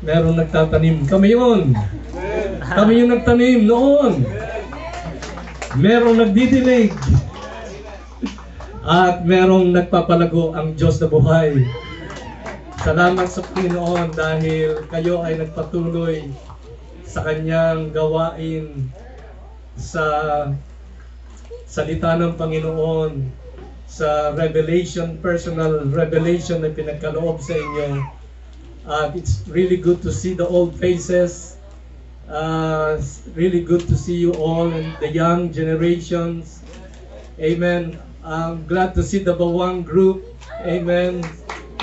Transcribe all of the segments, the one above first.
Merong nagtatanim. Kami yun. Kami yung nagtanim noon. Merong nagdidilig. At merong nagpapalago ang Diyos na buhay. Salamat sa Panginoon dahil kayo ay nagpatuloy sa kanyang gawain sa salita ng Panginoon, sa revelation, personal revelation na pinagkaloob sa inyo. It's really good to see the old faces. Really good to see you all and the young generations. Amen. I'm glad to see the Bawang group. Amen.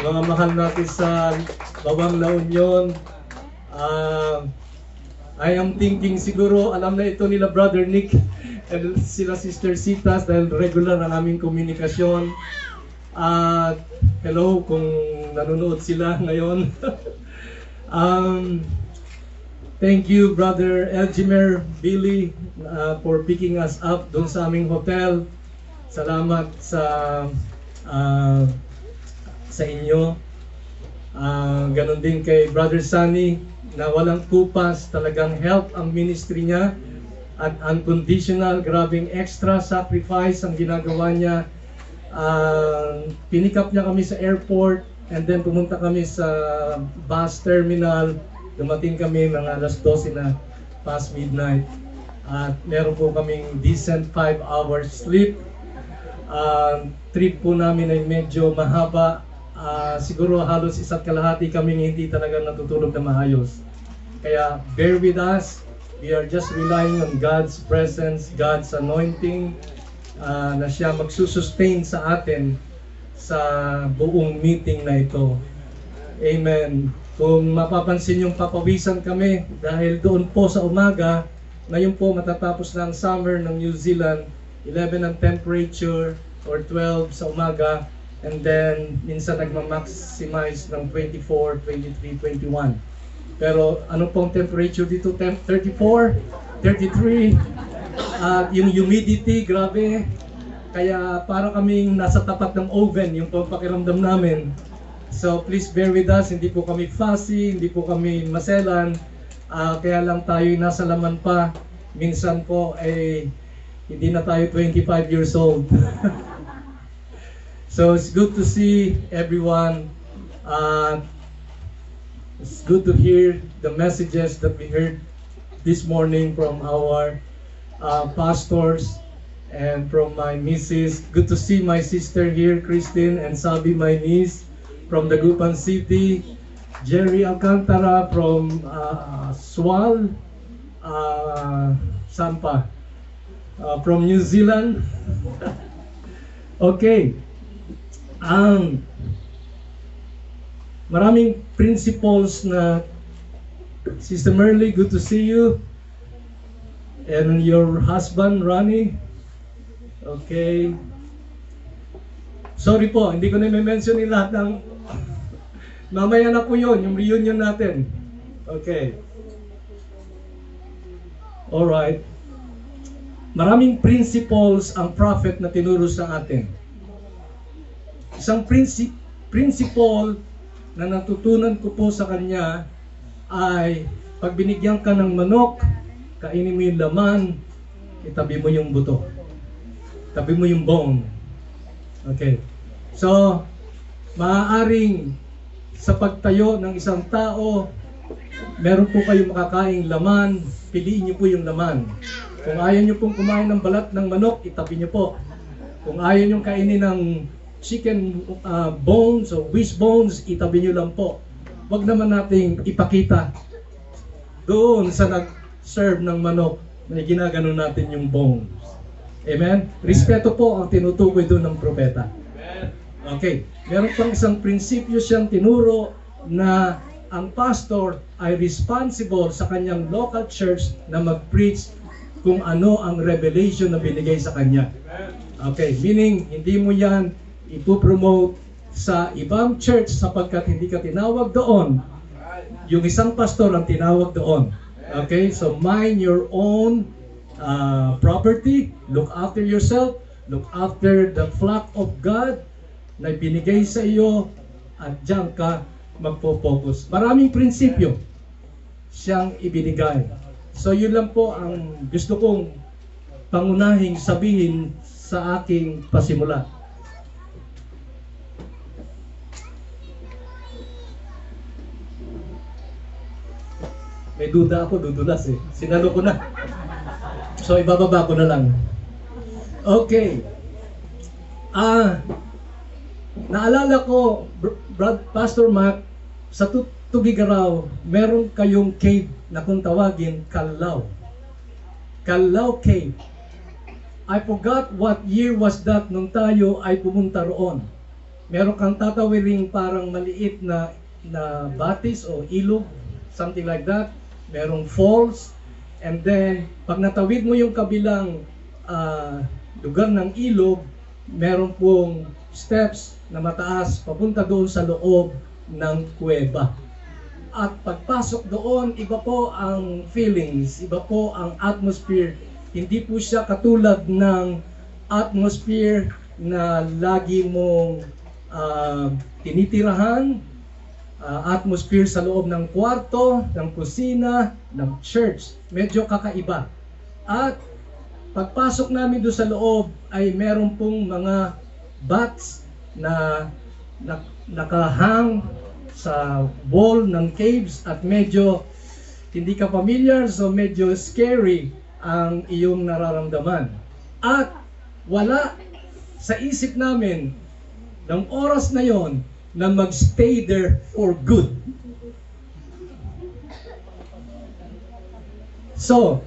Mga mahal natin sa Bawang La Union. I am thinking siguro alam na ito nila Brother Nick and sila Sister Citas dahil regular ang aming komunikasyon. Hello kung nanonood sila ngayon. Thank you Brother Elgimer Billy for picking us up doon sa aming hotel. Salamat sa inyo. Ganon din kay Brother Sunny na walang kupas, talagang help ang ministry niya at unconditional, grabing extra sacrifice ang ginagawa niya. Pinik up niya kami sa airport and then pumunta kami sa bus terminal. Dumating kami mga alas 12 na past midnight at meron po kaming decent 5 hours sleep. Trip po namin ay medyo mahaba. Siguro halos 1.5 kaming hindi talaga natutulog na maayos. Kaya bear with us. We are just relying on God's presence, God's anointing na siya magsusustain sa atin sa buong meeting na ito. Amen. Kung mapapansin yung papawisan kami dahil doon po sa umaga, ngayon po matatapos na ang summer ng New Zealand, 11 ang temperature or 12 sa umaga. And then, minsan nagma-maximize ng 24, 23, 21. Pero ano pong temperature dito? 34, 33. Yung humidity, grabe. Kaya para kaming nasa tapat ng oven, yung pakiramdam namin. So please bear with us. Hindi po kami fussy, hindi po kami maselan. Kaya lang tayo'y nasa laman pa. Minsan po, hindi na tayo 25 years old. So it's good to see everyone. It's good to hear the messages that we heard this morning from our pastors and from my nieces. Good to see my sister here, Christine, and Sabi, my niece, from the Dagupan City. Jerry Alcantara from Swal, Sampa, from New Zealand. Okay. Maraming principles na Sister Merly, good to see you. And your husband, Ronnie. Okay. Sorry po, hindi ko na i-mention yung lahat ng mamaya na po yun, yung reunion natin. Okay. Alright. Maraming principles ang prophet na tinuro sa atin. Isang principle na natutunan ko po sa kanya ay pag binigyan ka ng manok, kainin mo yung laman, itabi mo yung buto. Tabi mo yung bone. Okay. So, maaaring sa pagtayo ng isang tao, meron po kayong makakaing laman, piliin niyo po yung laman. Kung ayaw niyo pong kumain ng balat ng manok, itabi niyo po. Kung ayaw niyo kainin ng chicken bones o wishbones, itabi nyo lang po. Huwag naman nating ipakita doon sa nag-serve ng manok na ginagano natin yung bones. Amen? Respeto po ang tinutukoy doon ng propeta. Okay. Meron pang isang prinsipyo siyang tinuro na ang pastor ay responsible sa kanyang local church na mag-preach kung ano ang revelation na binigay sa kanya. Okay. Meaning, hindi mo yan ipopromote sa ibang church sapagkat hindi ka tinawag doon. Yung isang pastor ang tinawag doon. Okay? So mind your own property, look after yourself, look after the flock of God na binigay sa iyo at diyan ka magpo-focus. Maraming prinsipyo siyang ibinigay. So yun lang po ang gusto kong pangunahing sabihin sa aking pasimula. May duda ako, dudulas eh. Sinalo ko na. So ibababa ko na lang. Okay. Naalala ko, Pastor Mac, sa Tugigaraw, meron kayong cave na kung tawagin Kalaw. Kalaw Cave. I forgot what year was that nung tayo ay pumunta roon. Meron kang tatawiring parang maliit na batis o ilog, something like that. Merong falls. And then, pag natawid mo yung kabilang lugar ng ilog, meron pong steps na mataas papunta doon sa loob ng kuweba. At pagpasok doon, iba po ang feelings, iba po ang atmosphere. Hindi po siya katulad ng atmosphere na lagi mong tinitirahan, atmosphere sa loob ng kwarto, ng kusina, ng church. Medyo kakaiba. At pagpasok namin doon sa loob ay meron pong mga bats na nakahang sa wall ng caves at medyo hindi ka familiar, so medyo scary ang iyong nararamdaman. At wala sa isip namin ng oras na yon na magstay there for good. So,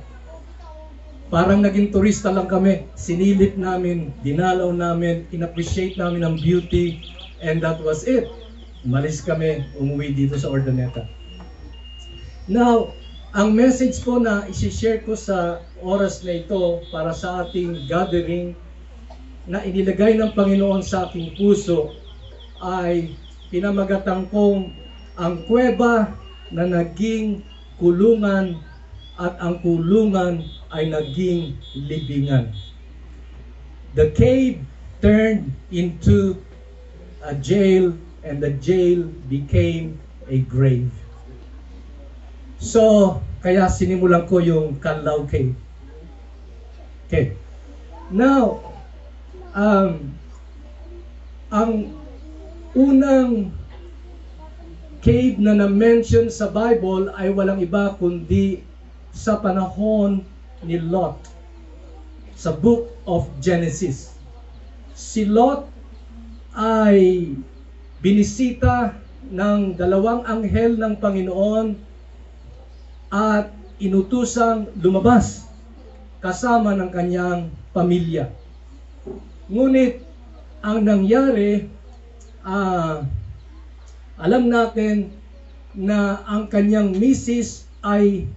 parang naging turista lang kami. Sinilip namin, dinalaw namin, in-appreciate namin ang beauty, and that was it. Umalis kami, umuwi dito sa Urdaneta. Now, ang message po na isi-share ko sa oras na ito para sa ating gathering na inilagay ng Panginoon sa aking puso ay pinamagatan kong ang kuweba na naging kulungan at ang kulungan ay naging libingan. The cave turned into a jail and the jail became a grave. So, kaya sinimulan ko yung Kalaw Cave. Okay. Now, ang unang cave na na-mention sa Bible ay walang iba kundi sa panahon ni Lot sa Book of Genesis. Si Lot ay binisita ng dalawang anghel ng Panginoon at inutusang lumabas kasama ng kanyang pamilya. Ngunit ang nangyari, alam natin na ang kanyang misis ay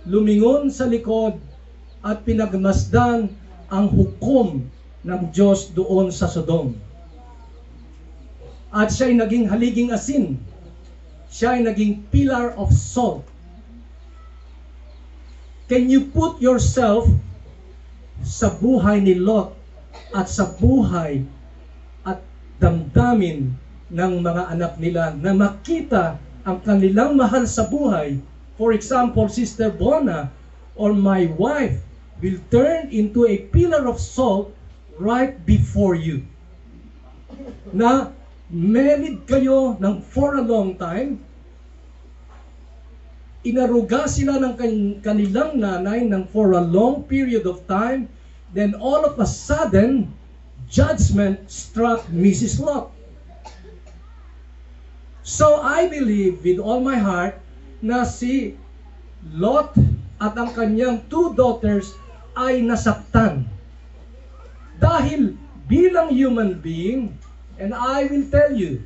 lumingon sa likod at pinagmasdan ang hukom ng Diyos doon sa Sodom. At siya ay naging haliging asin. Siya ay naging pillar of salt. Can you put yourself sa buhay ni Lot at sa buhay at damdamin ng mga anak nila na makita ang kanilang mahal sa buhay? For example, Sister Bona or my wife will turn into a pillar of salt right before you. Na married kayo for a long time, inaruga sila ng kanilang nanay for a long period of time, then all of a sudden, judgment struck Mrs. Lot. So I believe with all my heart na si Lot at ang kanyang two daughters ay nasaktan. Dahil bilang human being, and I will tell you,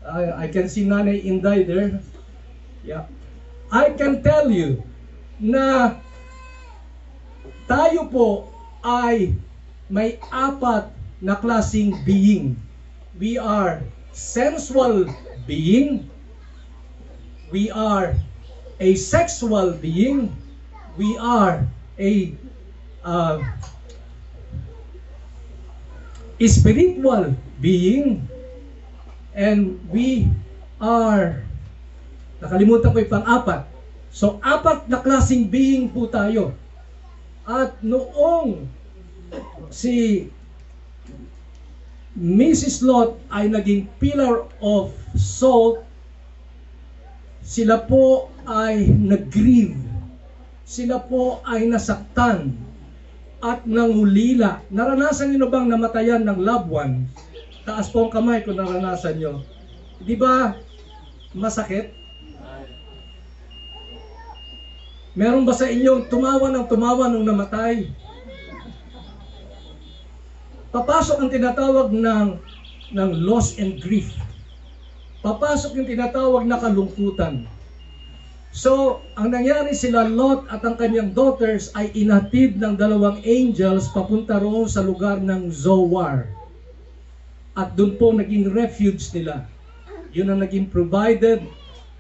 I can see Nanay Inday there. Yeah. I can tell you na tayo po ay may apat na klaseng being. We are sensual being. We are a sexual being. We are a spiritual being. And we are, nakalimutan ko yung pang-apat. So, 4 na klaseng being po tayo. At noong si Mrs. Lot ay naging pillar of salt, sila po ay nag-grieve. Sila po ay nasaktan at nangulila. Naranasan niyo na bang namatayan ng loved one? Taas po ang kamay kung naranasan niyo. Di ba masakit? Meron ba sa inyong tumawa nung namatay? Papasok ang tinatawag ng loss and grief. Papasok yung tinatawag na kalungkutan. So, ang nangyari sila, Lot at ang kanyang daughters ay inatid ng 2 angels papunta roon sa lugar ng Zoar. At doon po naging refuge nila. Yun ang naging provided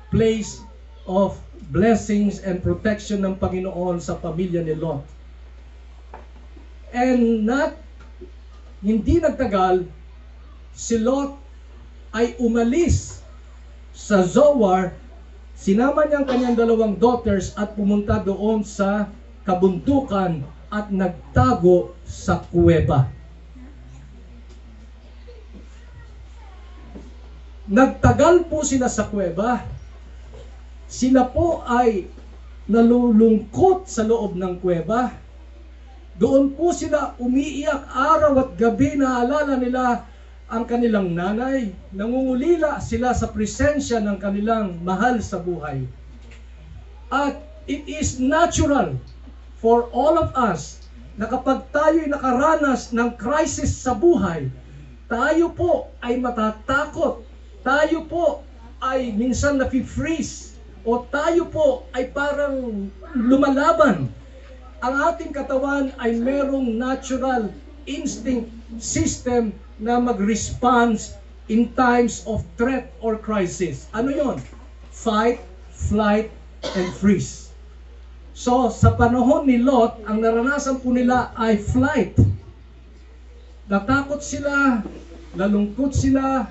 place of blessings and protection ng Panginoon sa pamilya ni Lot. And hindi nagtagal, si Lot ay umalis sa Zoar, sinama niya ang kanyang 2 daughters at pumunta doon sa kabundukan at nagtago sa kuweba. Nagtagal po sila sa kuweba. Sila po ay nalulungkot sa loob ng kuweba. Doon po sila umiiyak araw at gabi, naalala nila ang kanilang nanay. Nangungulila sila sa presensya ng kanilang mahal sa buhay. At it is natural for all of us na kapag tayo'y nakaranas ng crisis sa buhay, tayo po ay matatakot. Tayo po ay minsan nafi-freeze o tayo po ay parang lumalaban. Ang ating katawan ay merong natural instinct system na mag-response in times of threat or crisis. Ano yon? Fight, flight, and freeze. So, sa panahon ni Lot, ang naranasan po nila ay flight. Natakot sila, nalungkot sila,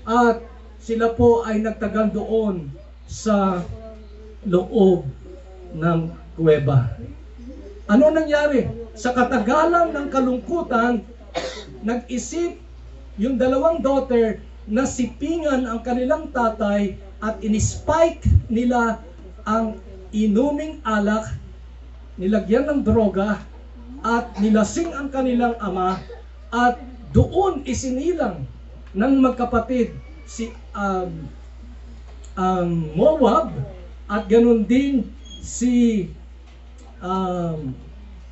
at sila po ay nagtagal doon sa loob ng kuweba. Ano nangyari? Sa katagalan ng kalungkutan, nag-isip yung 2 daughter na sipingan ang kanilang tatay at in-spike nila ang inuming alak, nilagyan ng droga, at nilasing ang kanilang ama, at doon isinilang ng magkapatid si Moab at ganun din si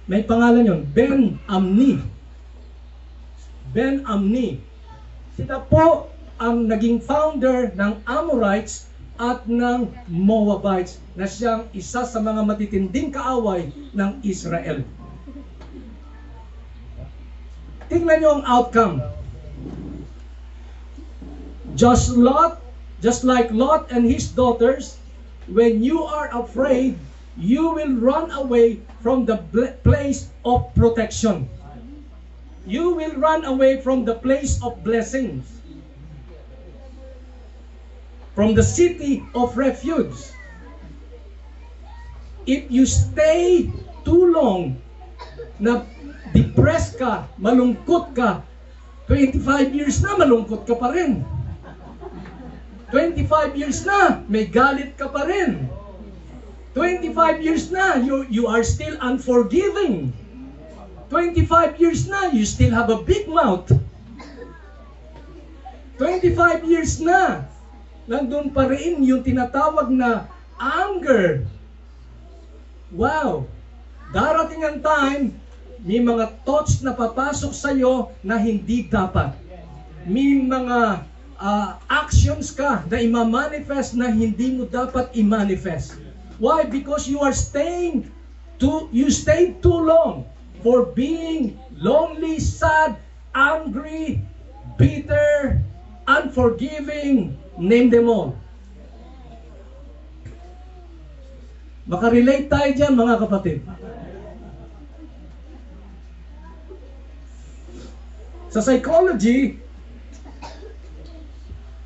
may pangalan yon, Ben-Ammi. Ben-Ammi. Sila po ang naging founder ng Amorites at ng Moabites na siyang isa sa mga matitinding kaaway ng Israel. Tingnan niyo ang outcome. Just like Lot and his daughters, when you are afraid, you will run away from the place of protection. You will run away from the place of blessings, from the city of refuge. If you stay too long na depressed ka, malungkot ka, 25 years na malungkot ka pa rin. 25 years na, may galit ka pa rin. 25 years na, you are still unforgiving. 25 years na, you still have a big mouth. 25 years na, nandun pa rin yung tinatawag na anger. Wow! Darating ang time, may mga thoughts na papasok sa'yo na hindi dapat. May mga actions ka na ima-manifest na hindi mo dapat i-manifest. Why? Because you stayed too long for being lonely, sad, angry, bitter, unforgiving, name them all. Makarelate tayo dyan, mga kapatid. Sa psychology,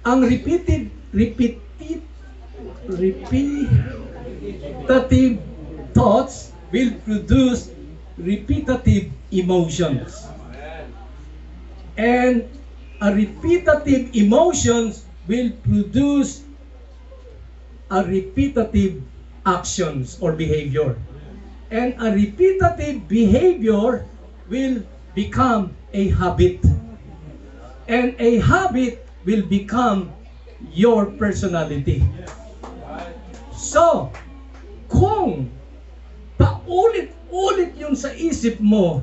ang repeated repetitive thoughts will produce repetitive emotions. And a repetitive emotions will produce a repetitive actions or behavior. And a repetitive behavior will become a habit. And a habit will become your personality. So, kung paulit-ulit yun sa isip mo,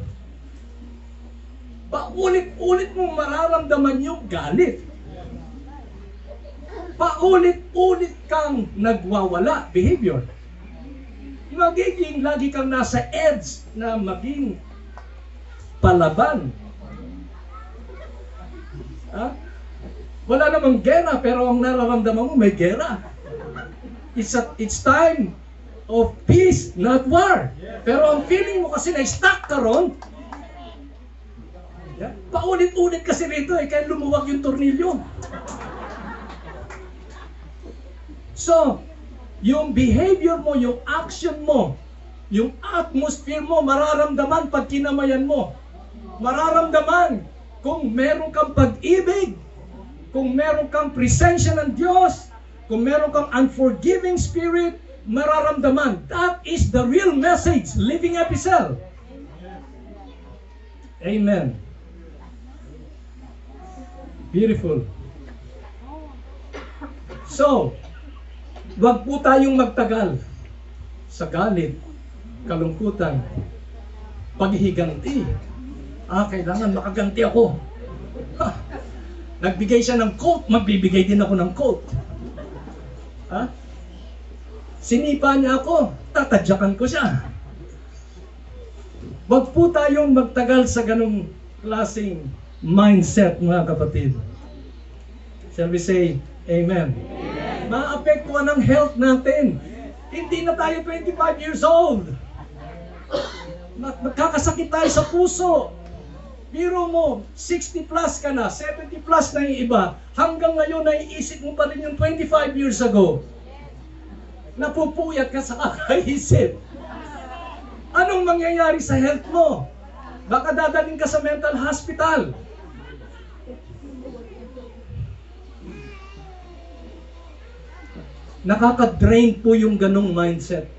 paulit-ulit mong mararamdaman yung galit. Paulit-ulit kang nagwawala, behavior. Magiging lagi kang nasa edge na maging palaban. Ha? Wala namang gera, pero ang nararamdaman mo may gera. It's time of peace, not war. Pero ang feeling mo kasi na-stuck ka ron, paulit-ulit kasi rito kaya lumuwag yung tornilyo. So, yung behavior mo, yung action mo, yung atmosphere mo, mararamdaman pag kinamayan mo. Mararamdaman kung meron kang pag-ibig, kung meron kang presensya ng Diyos, kung meron kang unforgiving spirit, mararamdaman. That is the real message, living epistle. Amen. Beautiful. So, wag po tayong magtagal sa galit, kalungkutan, paghihiganti. Kailangan makaganti ako. Nagbigay siya ng coat, magbibigay din ako ng coat. Sinipa niya ako, tatadyakan ko siya. Wag po tayong magtagal sa ganung klaseng mindset, mga kapatid. Shall we say, Amen? Maapektuhan ang health natin. Hindi na tayo 25 years old. Magkakasakit tayo sa puso. Biro mo, 60 plus ka na, 70 plus na yung iba. Hanggang ngayon, naiisip mo pa rin yung 25 years ago. Napupuyat ka sa kakaisip. Anong mangyayari sa health mo? Baka dadalhin ka sa mental hospital. Nakaka-drain po yung ganong mindset.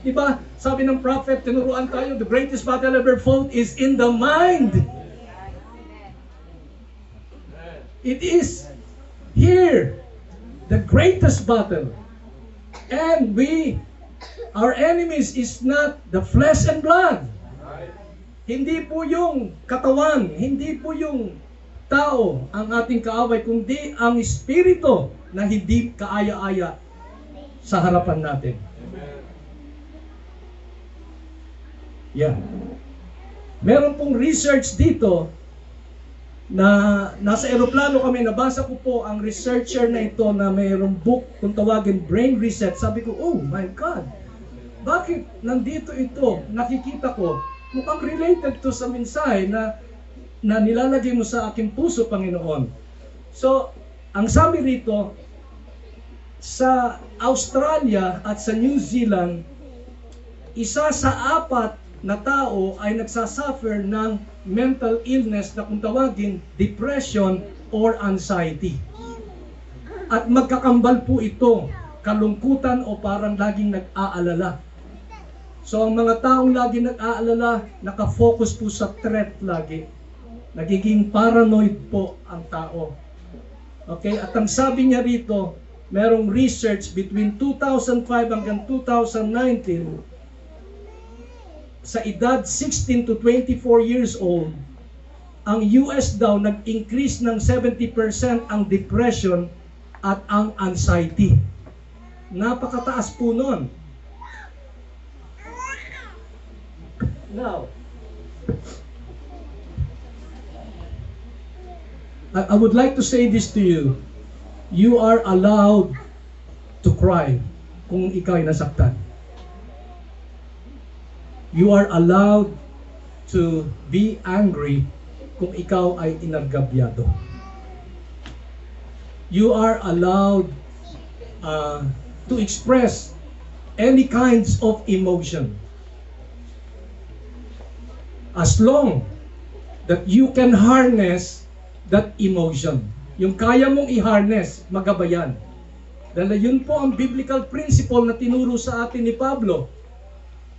Diba, sabi ng prophet, tinuruan tayo, the greatest battle ever fought is in the mind. It is here, the greatest battle. And our enemies is not the flesh and blood. Hindi po yung katawan, hindi po yung tao ang ating kaaway, kundi ang espiritu na hindi kaaya-aya sa harapan natin. Yeah. Meron pong research dito na nasa eroplano kami, nabasa ko po ang researcher na ito na mayroong book kung tawagin Brain Reset. Sabi ko, oh my God, bakit nandito ito? Nakikita ko, mukhang related to sa mensahe na nilalagay mo sa aking puso, Panginoon. So, ang sabi rito, sa Australia at sa New Zealand, isa sa 4 na tao ay nagsasuffer ng mental illness na kung tawagin depression or anxiety. At magkakambal po ito, kalungkutan o parang laging nag-aalala. So ang mga taong laging nag-aalala, nakafocus po sa threat lagi. Nagiging paranoid po ang tao. Okay, at ang sabi niya rito, merong research between 2005 hanggang 2019, sa edad 16 to 24 years old, ang US daw nag-increase ng 70% ang depression at ang anxiety. Napakataas po nun. Now, I would like to say this to you. You are allowed to cry kung ikaw ay nasaktan. You are allowed to be angry kung ikaw ay inagabyado. you are allowed to express any kinds of emotion. As long that you can harness that emotion. Yung kaya mong i-harness, magabayan. Dahil yun po ang biblical principle na tinuro sa atin ni Pablo.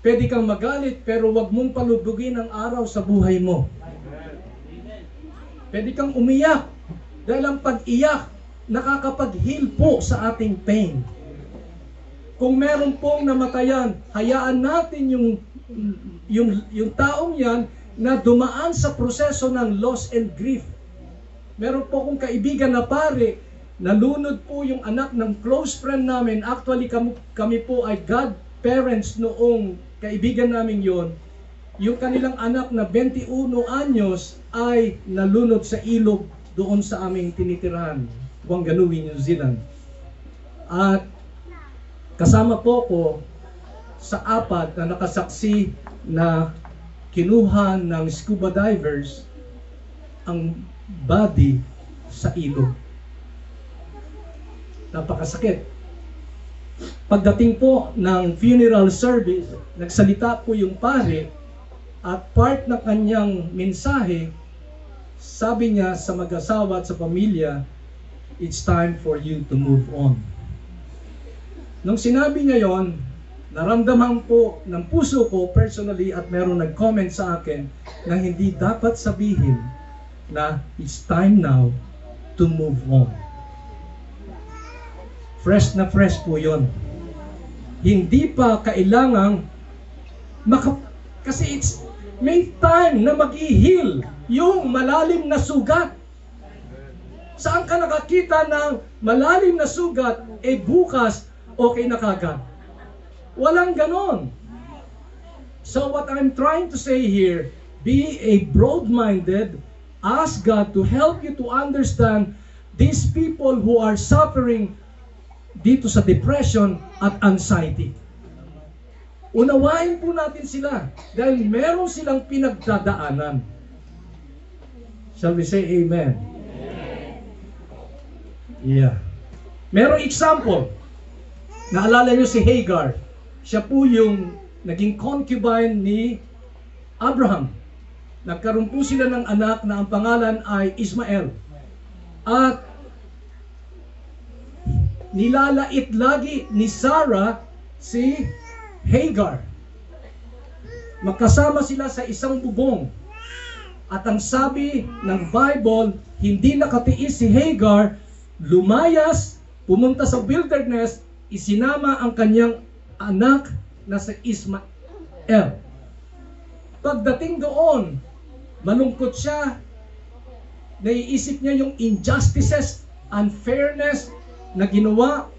Pwede kang magalit pero wag mong palubugin ang araw sa buhay mo. Pwede kang umiyak dahil ang pag-iyak nakakapag-heal po sa ating pain. Kung meron pong namatayan, hayaan natin yung taong yan na dumaan sa proseso ng loss and grief. Meron po akong kaibigan na pare, nalunod po yung anak ng close friend namin. Actually, kami po ay godparents noong kaibigan namin yon. Yung kanilang anak na 21 anyos ay nalunod sa ilog doon sa aming tinitirahan, Wanganui, New Zealand. At kasama po ko sa apat na nakasaksi na kinuha ng scuba divers ang body sa ilog. Napakasakit. Pagdating po ng funeral service, nagsalita po yung pare at part ng kanyang mensahe, sabi niya sa mag-asawa at sa pamilya, it's time for you to move on. Nung sinabi niya yon, naramdaman po ng puso ko personally at meron nag-comment sa akin na hindi dapat sabihin na it's time now to move on. Fresh na fresh po yon. Hindi pa kailangang kasi may time na mag-i-heal yung malalim na sugat. Saan ka nakakita ng malalim na sugat, bukas okay na kagad? Walang ganon. So what I'm trying to say here, be a broad-minded, ask God to help you to understand these people who are suffering dito sa depression at anxiety. Unawain po natin sila dahil meron silang pinagdadaanan. Shall we say amen? Yeah. Merong example. Naalala nyo si Hagar. Siya po yung naging concubine ni Abraham. Nagkaroon po sila ng anak na ang pangalan ay Ismael. At nilalait lagi ni Sarah si Hagar. Magkasama sila sa isang bubong. At ang sabi ng Bible, hindi nakatiis si Hagar, lumayas, pumunta sa wilderness, isinama ang kanyang anak na si Ismael. Pagdating doon, malungkot siya, naiisip niya yung injustices, unfairness na ginawa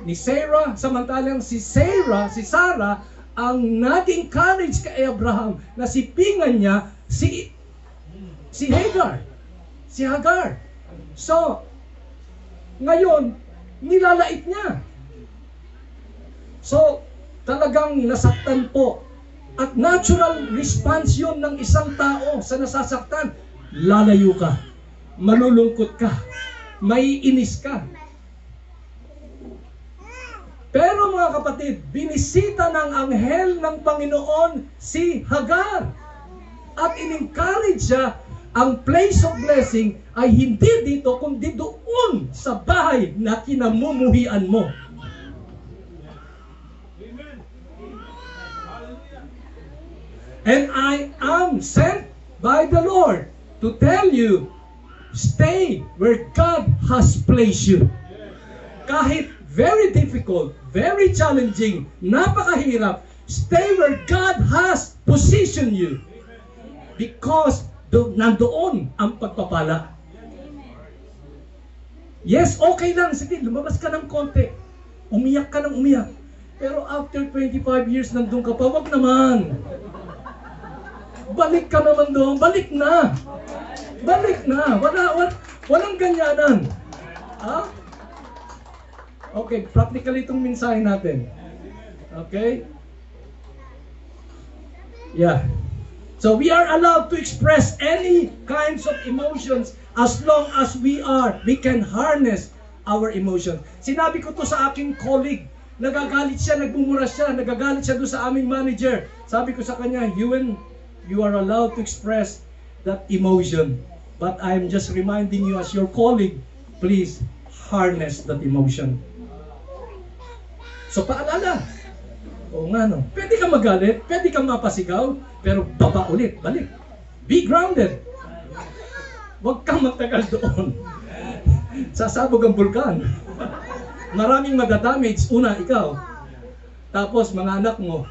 ni Sarah, samantalang si Sarah, ang nag-encourage kay Abraham na sipingan niya si Hagar. So, ngayon, nilalait niya. So, talagang nasaktan po. At natural response yun ng isang tao sa nasasaktan. Lalayo ka, malulungkot ka, maiinis ka. Pero mga kapatid, binisita ng anghel ng Panginoon si Hagar. At in-encourage siya, ang place of blessing ay hindi dito, kundi doon sa bahay na kinamumuhian mo. And I am sent by the Lord to tell you, stay where God has placed you. Kahit very difficult, very challenging, napakahirap, stay where God has positioned you. Because nandoon ang pagpapala. Yes, okay lang. Sige, lumabas ka ng konti. Umiyak ka ng umiyak. Pero after 25 years, nandun ka pa, wag naman. Balik ka naman doon. Balik na. Balik na. Walang ganyanan. Ha? Okay, practical itong mensahe natin. Okay? Yeah. So we are allowed to express any kinds of emotions as long as we can harness our emotion. Sinabi ko to sa aking colleague. Nagagalit siya, nagbumura siya, nagagalit siya doon sa aming manager. Sabi ko sa kanya, Ewan, you are allowed to express that emotion. But I'm just reminding you as your colleague, please harness that emotion. So paalala. Oo nga no. Pwede ka magalit, pwede ka mapasigaw, pero baba ulit, balik. Be grounded. Huwag kang matagal doon. Sasabog ang bulkan. Maraming madadamage. Una, ikaw. Tapos, mga anak mo,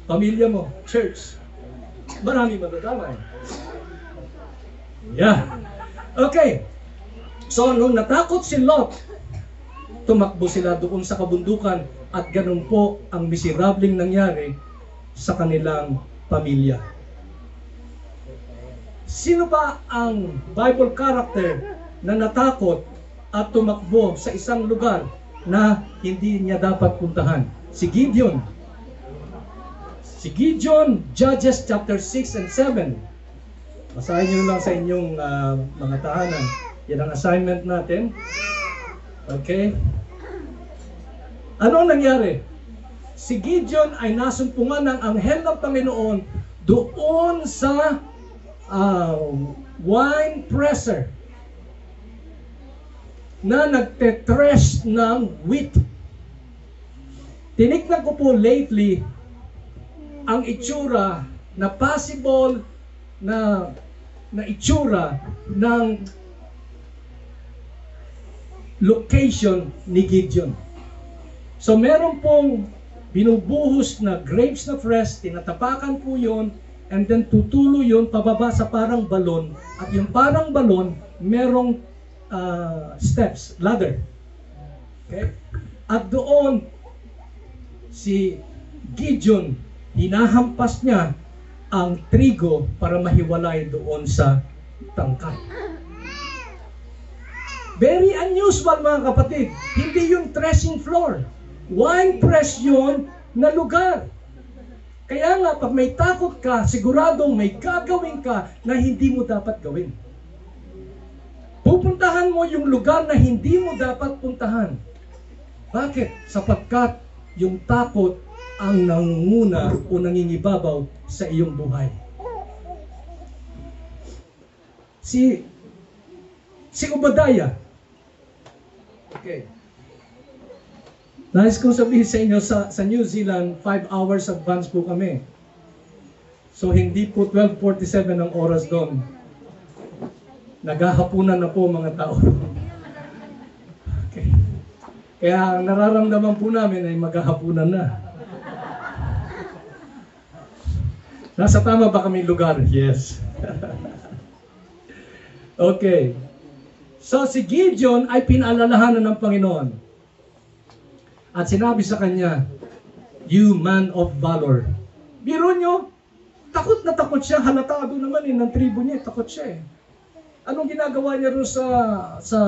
pamilya mo, church. Maraming madadamay. Yeah. Okay. So, nung natakot si Lot, tumakbo sila doon sa kabundukan at ganun po ang miserableng nangyari sa kanilang pamilya. Sino ba ang Bible character na natakot at tumakbo sa isang lugar na hindi niya dapat puntahan? Si Gideon. Si Gideon, Judges chapter 6 and 7. Basahin niyo lang sa inyong mga tahanan. Yan ang assignment natin. Okay? Ano ang nangyari? Si Gideon ay nasumpungan ng anghel ng Panginoon doon sa wine presser na nagtetrash ng wheat. Tinignan ko po lately ang itsura na possible na itsura ng location ni Gideon. So meron pong binubuhos na grapes na fresh, tinatapakan po yon, and then tutulo yon pababa sa parang balon, at yung parang balon merong steps, ladder. Okay? At doon si Gideon, hinahampas niya ang trigo para mahiwalay doon sa tangkay. Very unusual mga kapatid. Hindi yung threshing floor. Wine press yun na lugar. Kaya nga, pag may takot ka, siguradong may gagawin ka na hindi mo dapat gawin. Pupuntahan mo yung lugar na hindi mo dapat puntahan. Bakit? Sapagkat yung takot ang nangunguna o nangingibabaw sa iyong buhay. Si Obadiah. Okay. Nais kong sabihin sa inyo, sa New Zealand, 5 hours advance po kami. So hindi po 12:47 ang oras doon. Naghahapunan na po mga tao. Okay. Kaya ang nararamdaman po namin ay maghahapunan na. Nasa tama ba kami lugar? Yes. Okay. So si Gideon ay pinaalalahanan ng Panginoon. At sinabi sa kanya, "You man of valor." Biro nyo, takot na takot siya. Halatado naman ng tribo niya, takot siya eh. Anong ginagawa niya rin sa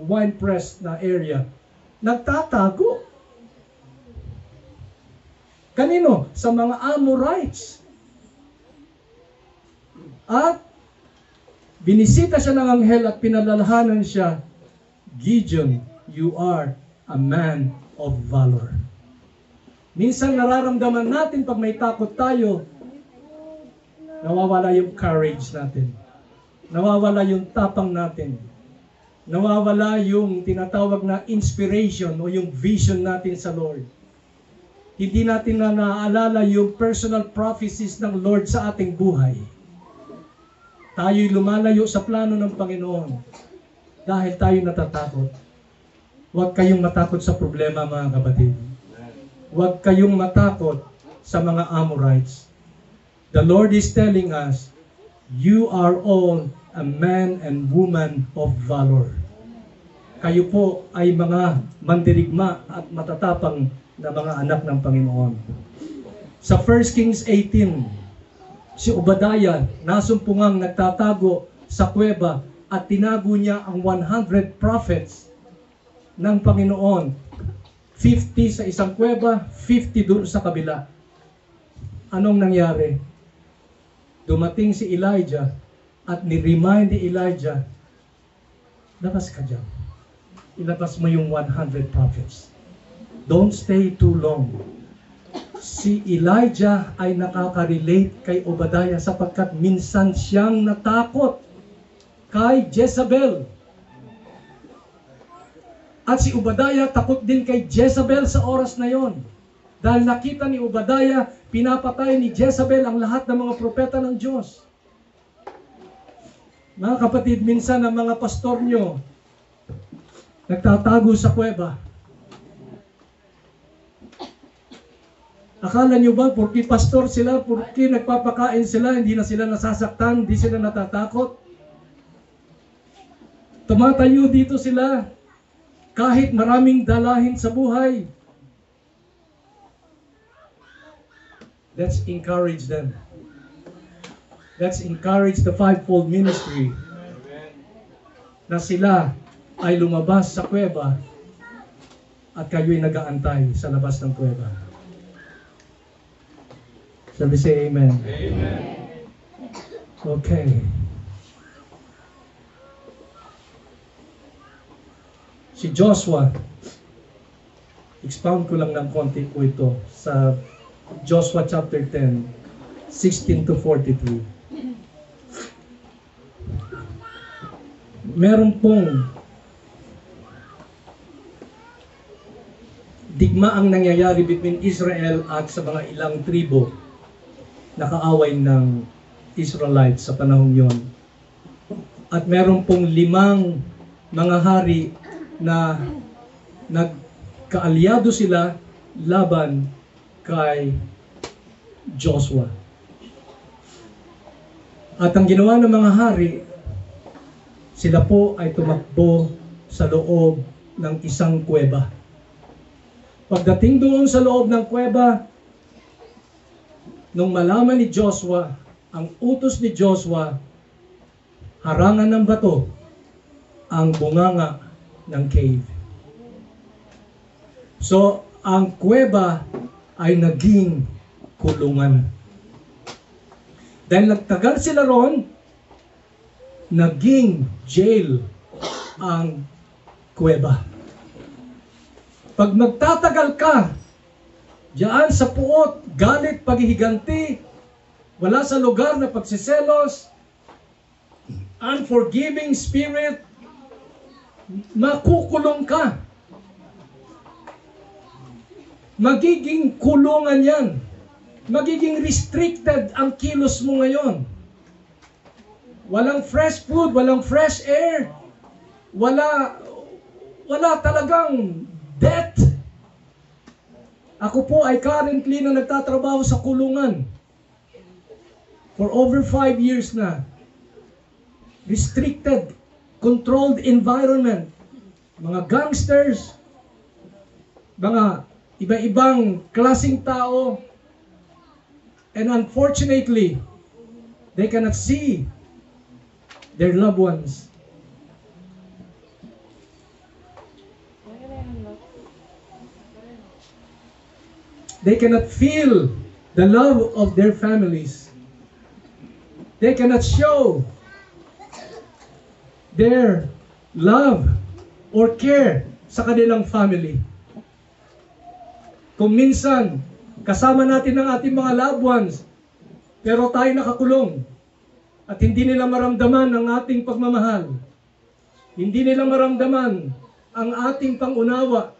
wine press na area? Nagtatago. Kanino? Sa mga Amorites. At binisita siya ng anghel at pinalalahanan siya, "Gideon, you are a man of valor." Minsan nararamdaman natin pag may takot tayo, nawawala yung courage natin. Nawawala yung tapang natin. Nawawala yung tinatawag na inspiration o yung vision natin sa Lord. Hindi natin na naaalala yung personal prophecies ng Lord sa ating buhay. Tayo'y lumalayo sa plano ng Panginoon dahil tayo natatakot. Huwag kayong matakot sa problema, mga kapatid. Huwag kayong matakot sa mga Amorites. The Lord is telling us, you are all a man and woman of valor. Kayo po ay mga mandirigma at matatapang na mga anak ng Panginoon. Sa 1 Kings 18, si Obadiah nasumpungang nagtatago sa kuweba at tinago niya ang 100 prophets ng Panginoon. 50 sa isang kuweba, 50 doon sa kabila. Anong nangyari? Dumating si Elijah at ni-remind ni Elijah, labas ka dyan. ilabas mo yung 100 prophets. Don't stay too long. Si Elijah ay nakaka-relate kay Obadiah sapagkat minsan siyang natakot kay Jezebel. At si Obadiah takot din kay Jezebel sa oras na yon. Dahil nakita ni Obadiah, pinapatay ni Jezebel ang lahat ng mga propeta ng Diyos. Mga kapatid, minsan ang mga pastor nyo nagtatago sa kuweba. Akala nyo ba, porque pastor sila, porque nagpapakain sila, hindi na sila nasasaktan, hindi sila natatakot? Tumatayo dito sila, kahit maraming dalahin sa buhay. Let's encourage them. Let's encourage the fivefold ministry na sila ay lumabas sa kuweba at kayo'y nag-aantay sa labas ng kuweba. Sabi say amen. Amen. Okay. Si Joshua, expound ko lang ng konti po ito sa Joshua chapter 10, 16 to 43. Meron pong digmaang nangyayari between Israel at sa mga ilang tribo na kaaway ng Israelites sa panahon yon. At meron pong 5 mga hari na nagkaalyado sila laban kay Joshua. At ang ginawa ng mga hari, sila po ay tumakbo sa loob ng isang kuweba. Pagdating doon sa loob ng kuweba, nung malaman ni Joshua, ang utos ni Joshua, harangan ng bato ang bunganga ng cave. So, ang kuweba ay naging kulungan. Dahil nagtagal sila ron, naging jail ang kuweba. Pag magtatagal ka diyan sa puot, galit, paghihiganti, wala sa lugar na pagsiselos, unforgiving spirit, makukulong ka. Magiging kulungan yan. Magiging restricted ang kilos mo ngayon. Walang fresh food, walang fresh air, wala talagang death. Ako po ay currently na nagtatrabaho sa kulungan for over 5 years na. Restricted, controlled environment. Mga gangsters, mga iba-ibang klaseng tao, and unfortunately, they cannot see their loved ones. They cannot feel the love of their families. They cannot show their love or care sa kanilang family. Kung minsan, kasama natin ang ating mga loved ones, pero tayo nakakulong at hindi nila maramdaman ang ating pagmamahal. Hindi nila maramdaman ang ating pangunawa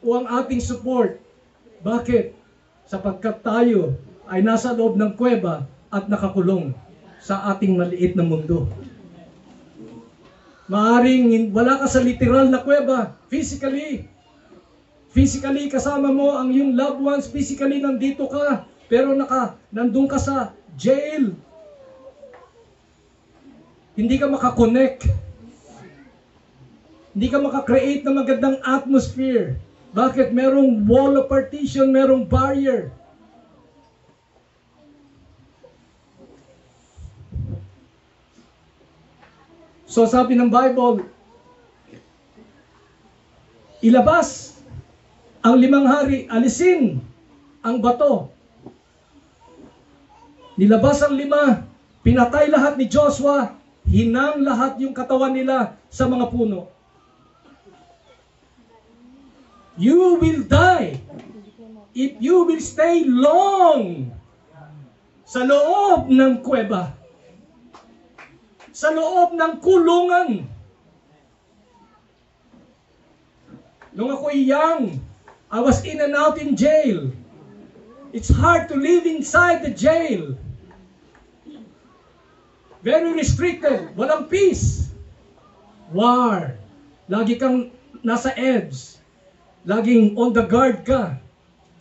o ang ating support. Bakit? Sapagkat tayo ay nasa loob ng kuweba at nakakulong sa ating maliit na mundo. Maaring wala ka sa literal na kuweba, physically. Physically kasama mo ang iyong loved ones, physically nandito ka, pero nandun ka sa jail. Hindi ka makakonect. Hindi ka makakreate ng magandang atmosphere. Bakit? Merong wall of partition, merong barrier. So sabi ng Bible, ilabas ang 5 hari, alisin ang bato. Nilabas ang 5, pinatay lahat ni Joshua, hinang lahat yung katawan nila sa mga puno. You will die if you will stay long sa loob ng kuweba, sa loob ng kulungan. Nung ako'y young, I was in and out in jail. It's hard to live inside the jail. Very restricted. Walang peace. War. Lagi kang nasa edge. Laging on the guard ka.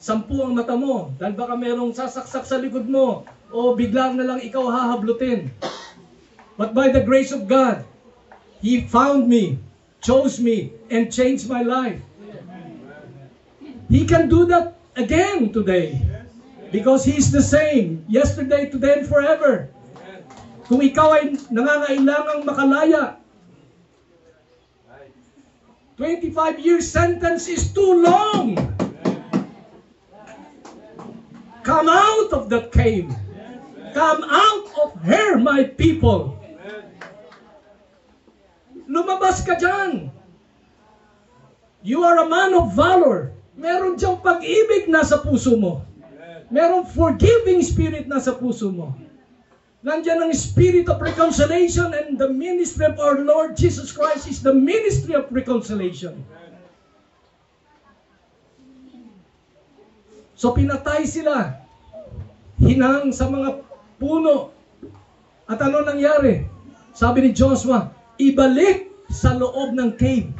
10 ang mata mo. Dahil baka merong sasaksak sa likod mo. O biglang na lang ikaw hahablutin. But by the grace of God, He found me, chose me, and changed my life. He can do that again today. Because He's the same. Yesterday, today, and forever. Kung ikaw ay nangangailangang makalaya, 25 years sentence is too long. Come out of that cave. Come out of her, my people. Lumabas ka dyan. You are a man of valor. Meron diyang pag-ibig nasa puso mo. Merong forgiving spirit nasa puso mo. Nandiyan ang spirit of reconciliation, and the ministry of our Lord Jesus Christ is the ministry of reconciliation. So pinatay sila, hinang sa mga puno. At ano nangyari? Sabi ni Joshua, ibalik sa loob ng cave.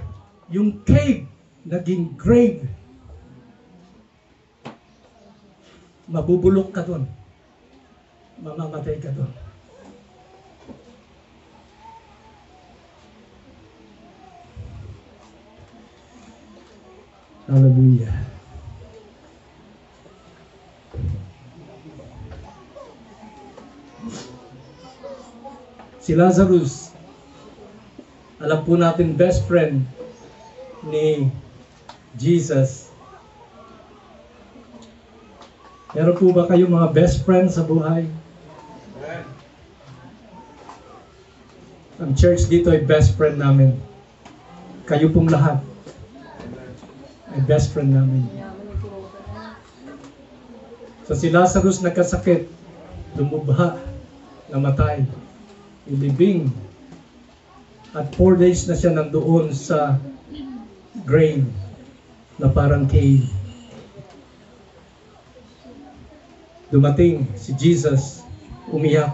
Yung cave naging grave. Mabubulok ka doon. Mamamatay ka doon. Hallelujah. Si Lazarus, alam po natin, best friend ni Jesus. Meron po ba kayong mga best friends sa buhay? Ang church dito ay best friend namin. Kayo pong lahat ay best friend namin. So si Lazarus nagkasakit, lumubha, namatay, ilibing. At 4 days na siya nandoon sa grave na parang cave. Dumating si Jesus, umiyak.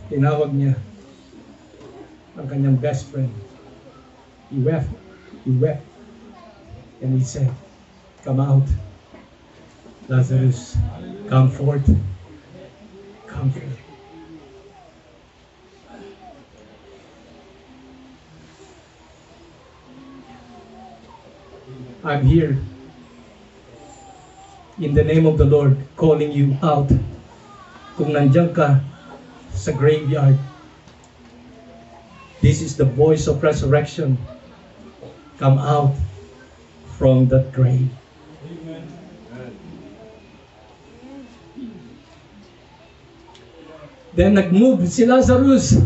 Tinawag niya ang kanyang best friend. He wept. And he said, come out. Lazarus, come forth. Come forth. I'm here in the name of the Lord, calling you out. Kung nandiyan ka sa graveyard, this is the voice of resurrection. Come out from that grave. Then nag-move si Lazarus.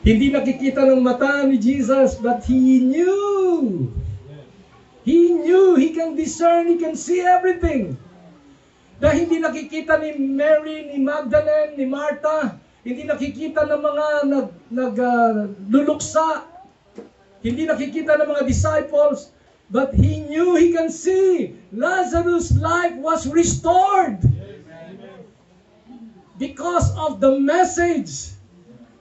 Hindi nakikita ng mata ni Jesus, but he knew. He knew, he can discern, he can see everything. Dahil hindi nakikita ni Mary, ni Magdalene, ni Martha, hindi nakikita ng mga nagluluksa, hindi nakikita ng mga disciples, but he knew, he can see. Lazarus' life was restored because of the message,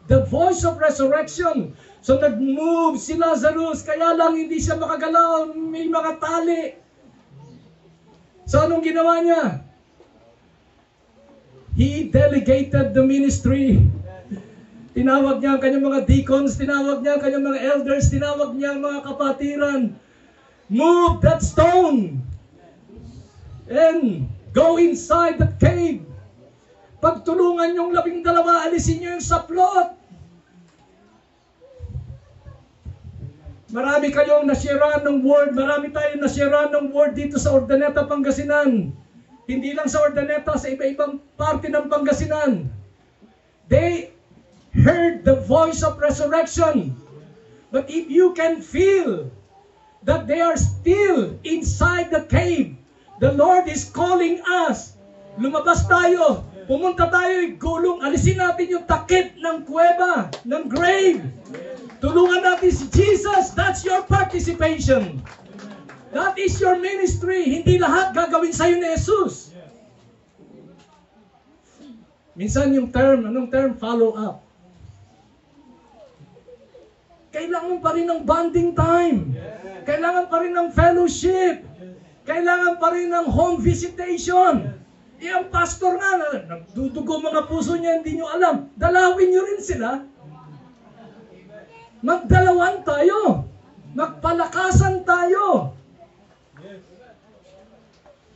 the voice of resurrection. So nag-move si Lazarus, kaya lang hindi siya makagalaw, may mga tali. So anong ginawa niya? He delegated the ministry. Tinawag niya ang kanyang mga deacons, tinawag niya ang kanyang mga elders, tinawag niya ang mga kapatiran. Move that stone and go inside that cave. Pagtulungan yung 12, alisin niyo yung saplot. Marami kayong nasyaran ng word, marami tayong nasyaran ng word dito sa Urdaneta, Pangasinan. Hindi lang sa Urdaneta, sa iba-ibang parte ng Pangasinan. They heard the voice of resurrection. But if you can feel that they are still inside the cave. The Lord is calling us. Lumabas tayo. Pumunta tayo, gulong. Alisin natin yung takip ng kuweba, ng grave. Tulungan natin si Jesus. That's your participation. That is your ministry. Hindi lahat gagawin sa'yo ni Jesus. Minsan yung term, anong term? Follow up. Kailangan pa rin ng bonding time. Kailangan pa rin ng fellowship. Kailangan pa rin ng home visitation. Ang pastor nga, nagdudugo mga puso niya, hindi nyo alam. Dalawin nyo rin sila. Magdalawan tayo. Magpalakasan tayo.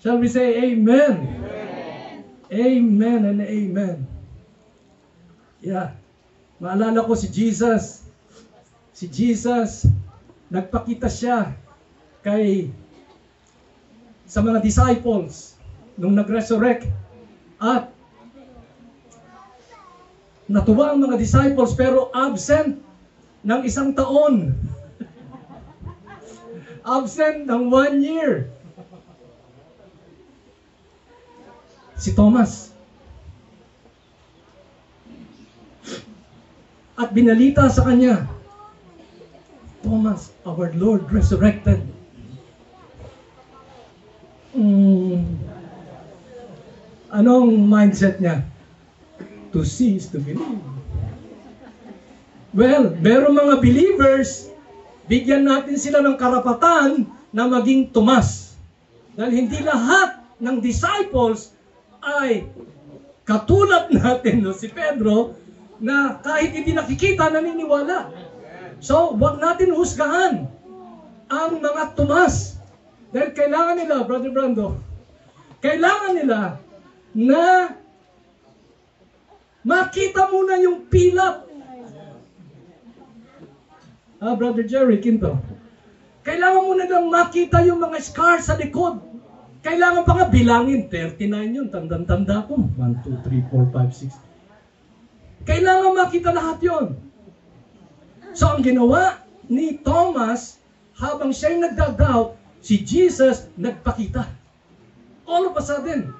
Shall we say amen? Amen and amen. Yeah. Maalala ko si Jesus. Si Jesus, nagpakita siya sa mga disciples nung nag-resurrect. At natuwa ang mga disciples pero absent ng 1 taon. Absent ng 1 year. Si Thomas. At binalita sa kanya, Thomas, our Lord resurrected. Anong mindset niya? To see is to believe. Well, meron mga believers, bigyan natin sila ng karapatan na maging Tomas. Dahil hindi lahat ng disciples ay katulad natin, si Pedro, na kahit hindi nakikita, naniniwala. So, wag natin husgahan ang mga Tomas. Dahil kailangan nila, Brother Brando, kailangan nila na makita muna yung pilap. Brother Jerry Quinto. Kailangan muna lang makita yung mga scars sa likod. Kailangan pa nga bilangin. 39 yun. Tanda-tanda ko. 1, 2, 3, 4, 5, 6. Kailangan makita lahat yun. So, ang ginawa ni Thomas, habang siya'y nagdadoubt, si Jesus nagpakita. All of a sudden.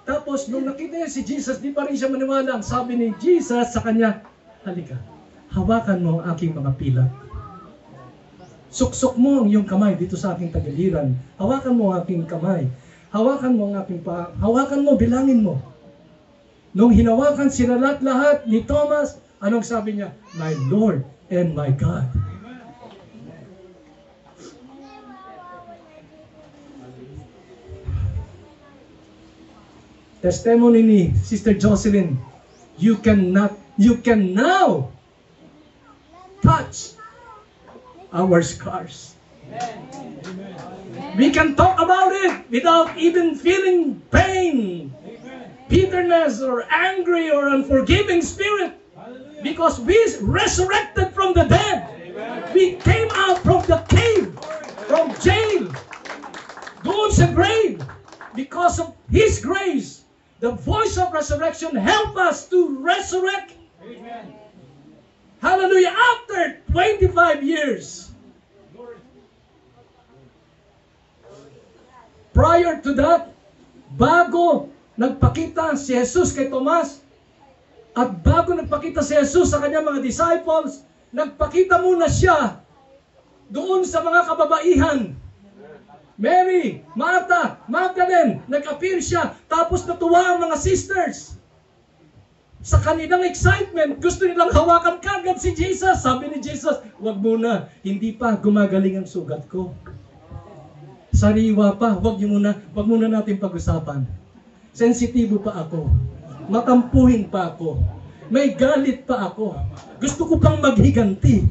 Tapos, nung nakita niya si Jesus, di pa rin siya maniwala. Ang sabi ni Jesus sa kanya, halika, hawakan mo ang aking mga pilak. Suksok mo ang iyong kamay dito sa aking tagiliran. Hawakan mo ang aking kamay. Hawakan mo ang aking paa. Hawakan mo, bilangin mo. Nung hinawakan sila lahat ni Thomas, anong sabi niya? My Lord and my God. Testimony ni Sister Jocelyn, you can now touch our scars. We can talk about it without even feeling pain, bitterness, or angry, or unforgiving spirit. Because we resurrected from the dead. We came out from the cave, from jail, doon sa grave. Because of His grace, the voice of resurrection helped us to resurrect. Hallelujah. After 25 years. Prior to that, bago nagpakita si Jesus kay Tomas, at bago nagpakita si Jesus sa kanyang mga disciples, nagpakita muna siya doon sa mga kababaihan. Mary, Martha, Magdalene, nag-appear siya, tapos natuwa ang mga sisters. Sa kanilang excitement, gusto nilang hawakan kagad si Jesus. Sabi ni Jesus, wag muna, hindi pa gumagaling ang sugat ko. Sariwa pa, wag muna natin pag-usapan. Sensitibo pa ako. Matampuhin pa ako. May galit pa ako. Gusto ko pang maghiganti.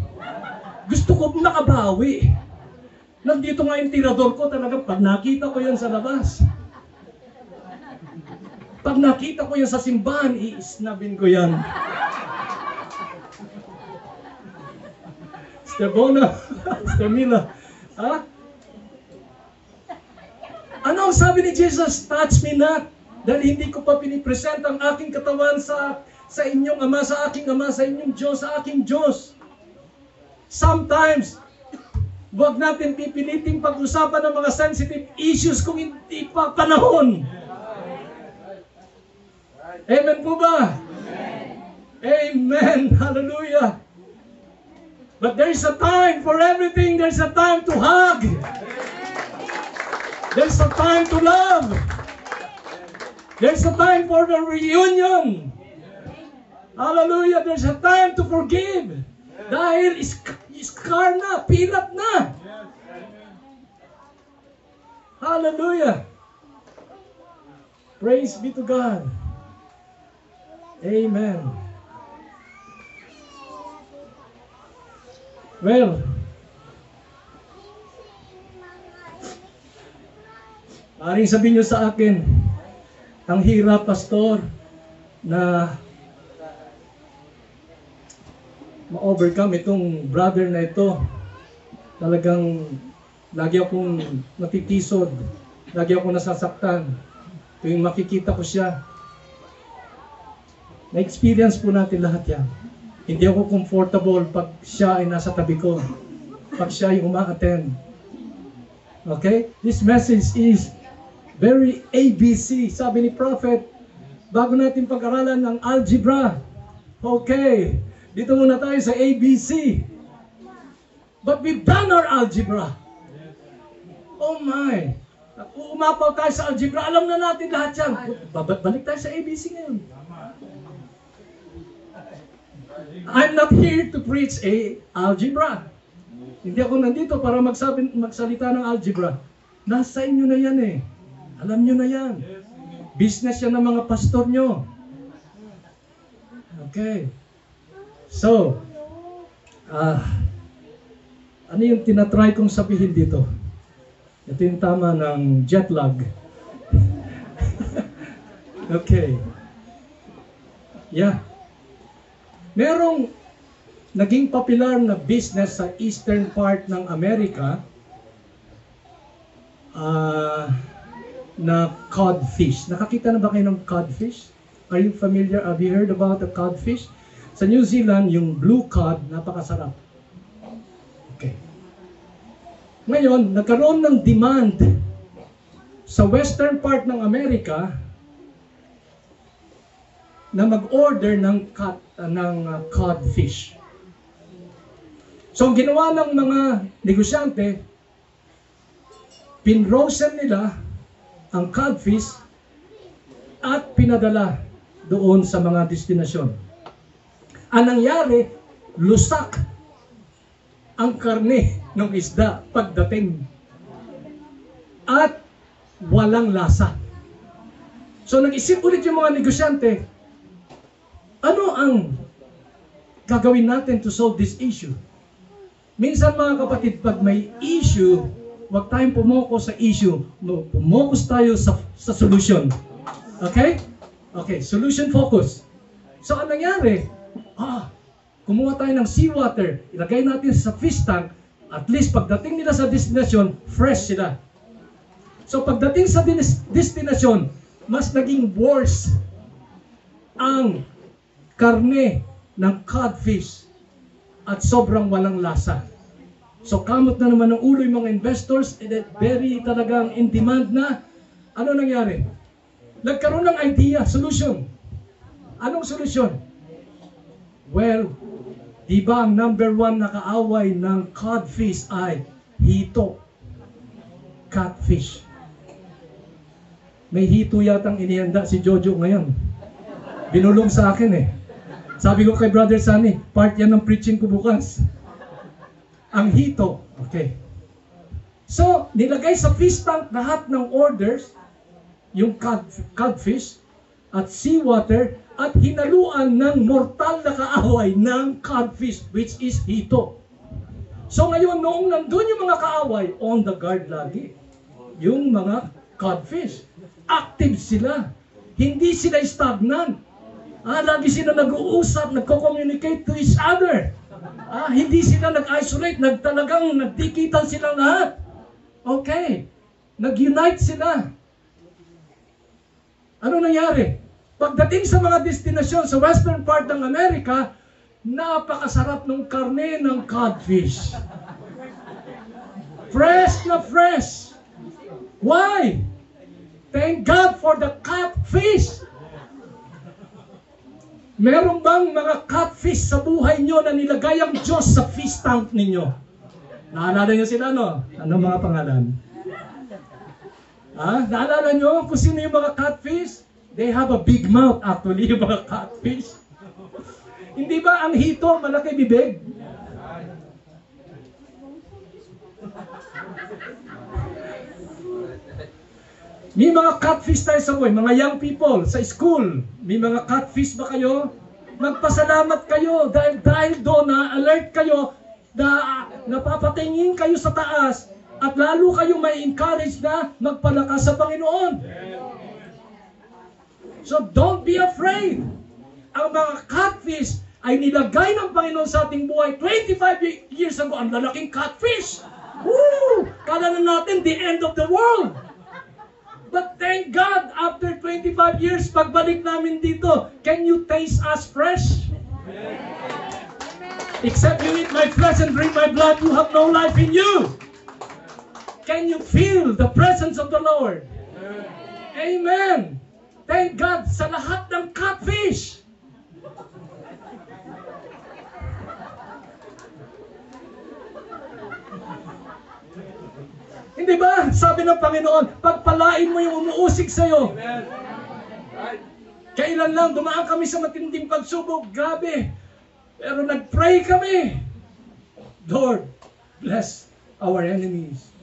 Gusto ko makabawi. Nandito nga yung tirador ko talaga, pag nakita ko yan sa labas. Pag nakita ko yan sa simbahan, iisnabin ko yan. Sister Bona, Sister Mila, ha? Ano ang sabi ni Jesus? Touch me not. Dahil hindi ko pa pinipresent ang aking katawan sa inyong ama, sa aking ama, sa inyong Diyos, sa aking Diyos. Sometimes, Huwag natin pipiliting pag-usapan ng mga sensitive issues kung hindi pa panahon. Amen po ba? Amen. Hallelujah. But there's a time for everything. There's a time to hug. There's a time to love. There's a time for the reunion. Hallelujah. There's a time to forgive. Dahil iskar na, pilat na. Hallelujah. Praise be to God. Amen. Well, maaaring sabihin nyo sa akin, ang hirap, pastor, na ma-overcome itong brother na ito. Talagang lagi akong natitisod, lagi akong nasasaktan tuwing makikita ko siya. Na-experience po natin lahat yan. Hindi ako comfortable pag siya ay nasa tabi ko, pag siya ay uma-attend. Okay? This message is very ABC. Sabi ni Prophet, bago natin pag-aralan ng algebra. Okay, dito muna tayo sa ABC. But we've done our algebra. Oh my! Umapaw tayo sa algebra, alam na natin lahat yan. Balik tayo sa ABC ngayon. I'm not here to preach algebra. Hindi ako nandito para magsalita ng algebra. Nasa inyo na yan eh. Alam nyo na yan. Business yan ng mga pastor nyo. Okay. So, ano yung tinatry kong sabihin dito? Ito yung tama ng jet lag. Okay. Yeah. Merong naging popular na business sa eastern part ng Amerika na codfish. Nakakita na ba kayo ng codfish? Are you familiar? Have you heard about the codfish? Sa New Zealand, yung blue cod, napakasarap. Okay. Ngayon, nagkaroon ng demand sa western part ng Amerika na mag-order ng codfish. So, ang ginawa ng mga negosyante, pinrosen nila ang codfish at pinadala doon sa mga destinasyon. Ang nangyari, lusak ang karne ng isda pagdating at walang lasa. So, nag-isip ulit yung mga negosyante, ano ang gagawin natin to solve this issue? Minsan mga kapatid, pag may issue, huwag tayong pumokus sa issue. Pumokus tayo sa solution. Okay? Okay, solution focus. So, ang nangyari, kumuha tayo ng seawater, ilagay natin sa fish tank, at least pagdating nila sa destination, fresh sila. So, pagdating sa destination, mas naging worse ang karne ng codfish at sobrang walang lasa. So kamot na naman ng ulo yung mga investors, very talagang in demand na. Ano nangyari? Nagkaroon ng idea, solution. Anong solution? Well, di ba ang number one na kaaway ng codfish ay hito? Catfish. May hito yatang inihanda si Jojo ngayon. Binulong sa akin eh. Sabi ko kay Brother Sunny, part yan ng preaching ko bukas. Ang hito. Okay. So, nilagay sa fish tank lahat ng orders, yung codfish at seawater, at hinaluan ng mortal na kaaway ng codfish, which is hito. So ngayon, noong nandun yung mga kaaway, on the guard lagi, yung mga codfish. Active sila. Hindi sila stagnant. Lagi sila nag-uusap, nagko-communicate to each other. Hindi sila nag-isolate, talagang nagdikitan sila lahat. Okay. Nag-unite sila. Ano nangyari? Pagdating sa mga destinasyon sa western part ng Amerika, napakasarap ng karne ng codfish. Fresh na fresh. Why? Thank God for the catfish. Meron bang mga catfish sa buhay nyo na nilagay ang Diyos sa fish tank ninyo? Naalala nyo sila, no? Ano mga pangalan? Ha? Naalala nyo kung sino yung mga catfish? They have a big mouth, actually, yung mga catfish. Hindi ba ang hito malaki bibig? May mga catfish tayo sa buhay, mga young people, sa school. May mga catfish ba kayo? Magpasalamat kayo dahil doon na alert kayo na napapatingin kayo sa taas at lalo kayo may encourage na magpalakas sa Panginoon. So don't be afraid. Ang mga catfish ay nilagay ng Panginoon sa ating buhay 25 years ago. Ang lalaking catfish. Woo! Kala na natin the end of the world. But thank God, after 25 years, pagbalik namin dito, can you taste us fresh? Except you eat my flesh and drink my blood, you have no life in you. Can you feel the presence of the Lord? Amen. Thank God sa lahat ng catfish. Hindi ba? Sabi ng Panginoon, pagpalain mo yung umuusig sa'yo. Kailan lang, dumaan kami sa matinding pagsubok. Grabe. Pero nag-pray kami. Lord, bless our enemies.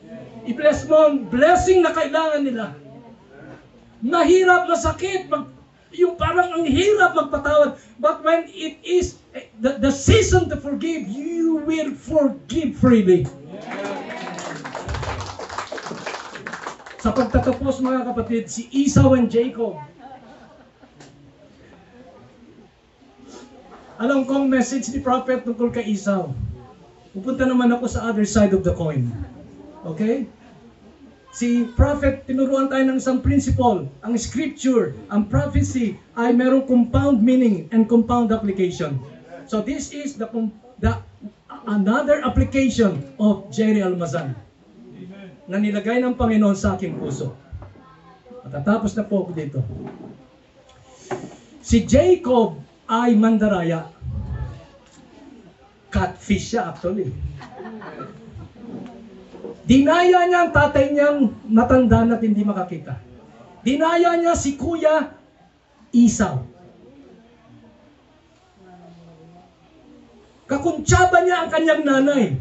I-bless mo ang blessing na kailangan nila. Mahirap, masakit. Yung parang ang hirap magpatawad. But when it is the season to forgive, you will forgive freely. Sa pagtatapos, mga kapatid, si Esau and Jacob. Alam kong message ni Prophet tungkol kay Esau. Pupunta naman ako sa other side of the coin. Okay? Si Prophet, tinuruan tayo ng isang principle. Ang scripture, ang prophecy, ay merong compound meaning and compound application. So this is the another application of Jerry Almazan na nilagay ng Panginoon sa aking puso. Matatapos na po ako dito. Si Jacob ay mandaraya. Catfish siya actually. Dinaya niya ang tatay niyang matanda na hindi makakita. Dinaya niya si Kuya Esau. Kakuntsaba niya ang kanyang nanay